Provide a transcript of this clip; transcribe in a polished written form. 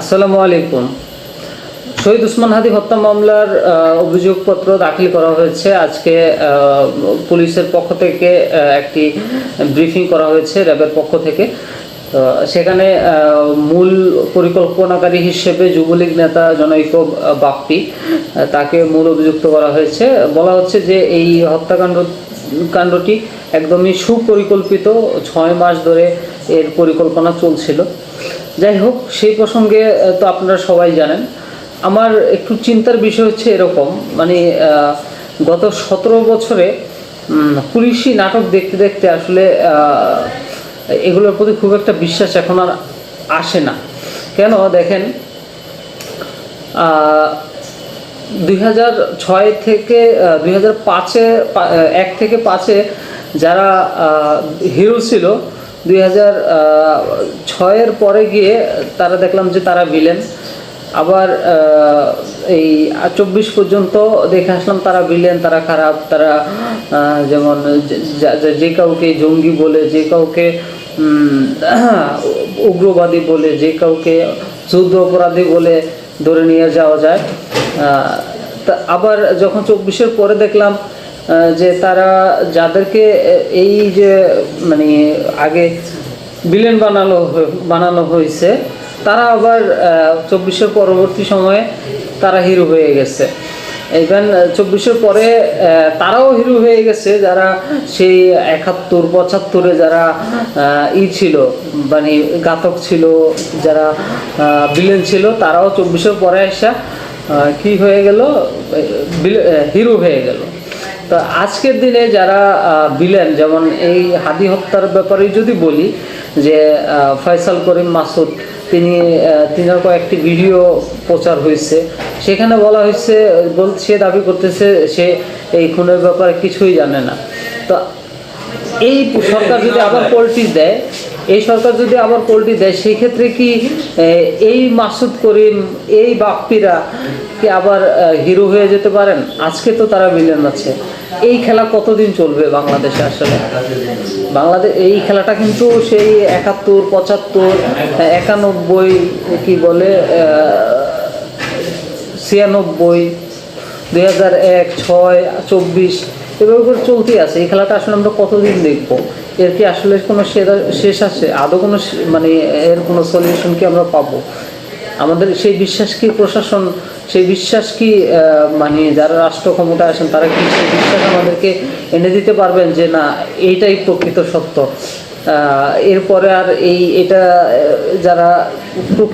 আসসালামু আলাইকুম। শহীদ ওসমান হাদি হত্যা মামলার অভিযোগপত্র দাখিল করা হয়েছে। আজকে পুলিশের পক্ষ থেকে একটি ব্রিফিং করা হয়েছে র্যাবের পক্ষ থেকে। সেখানে মূল পরিকল্পনাকারী হিসেবে যুবলীগ নেতা জনৈক বাপ্পি তাকে মূল অভিযুক্ত করা হয়েছে। বলা হচ্ছে যে এই হত্যাকাণ্ডটি একদমই সুপরিকল্পিত, 6 মাস ধরে এর পরিকল্পনা চলছিল। যাই হোক, সেই প্রসঙ্গে তো আপনারা সবাই জানেন। আমার একটু চিন্তার বিষয় হচ্ছে এরকম, মানে গত 17 বছরে পুলিশি নাটক দেখতে দেখতে আসলে এগুলোর প্রতি খুব একটা বিশ্বাস এখন আর আসে না। কেন দেখেন, 2006 থেকে 2005-এ 1 থেকে 5-এ যারা হিরো ছিল, 2006-এর পরে গিয়ে তারা দেখলাম যে তারা ভিলেন। আবার এই 24 পর্যন্ত দেখে আসলাম তারা ভিলেন, তারা খারাপ, তারা যেমন যে কাউকে জঙ্গি বলে, যে কাউকে উগ্রবাদী বলে, যে কাউকে যুদ্ধ অপরাধী বলে ধরে নিয়ে যাওয়া যায়। আবার যখন 24-এর পরে দেখলাম যে তারা যাদেরকে এই যে মানে আগে ভিলেন বানানো হয়েছে, তারা আবার 24-এর পরবর্তী সময়ে তারা হিরো হয়ে গেছে। ইভেন 24-এর পরে তারাও হিরো হয়ে গেছে যারা সেই 71-75-এ যারা ছিল, মানে ঘাতক ছিল, যারা ভিলেন ছিল, তারাও 24-এর পরে এসে কি হয়ে গেল, হিরো হয়ে গেল। তো আজকের দিনে যারা ভিলেন, যেমন এই হাদি হত্যার ব্যাপারে যদি বলি, যে ফয়সাল করিম মাসুদ, তিনার কয়েকটি ভিডিও প্রচার হয়েছে। সেখানে বলা হয়েছে, সে দাবি করতেছে সে এই খুনের ব্যাপারে কিছুই জানে না। তো এই সরকার যদি আবার পোল্টি দেয়, সেই ক্ষেত্রে কি এই মাসুদ করিম, এই বাপ্পিরা কি আবার হিরো হয়ে যেতে পারেন? আজকে তো তারা ভিলেন আছে। এই খেলা কতদিন চলবে বাংলাদেশে? আসলে এই খেলাটা কিন্তু সেই 71, 75, 91, কি বলে 96, 2001, 6, 24 এভাবে করে চলতেই আছে। এই খেলাটা আসলে আমরা কতদিন দেখবো? এর কি আসলে কোনো শেষ আছে? আদৌ কোনো মানে এর কোনো সলিউশন কি আমরা পাবো? আমাদের সেই বিশ্বাস কি প্রশাসন, সেই বিশ্বাস কি মানে যারা রাষ্ট্র ক্ষমতায় আসেন তারা কি সেই বিশ্বাস আমাদেরকে এনে দিতে পারবেন যে না, এইটাই প্রকৃত সত্য? এরপরে আর এটা যারা প্রকৃত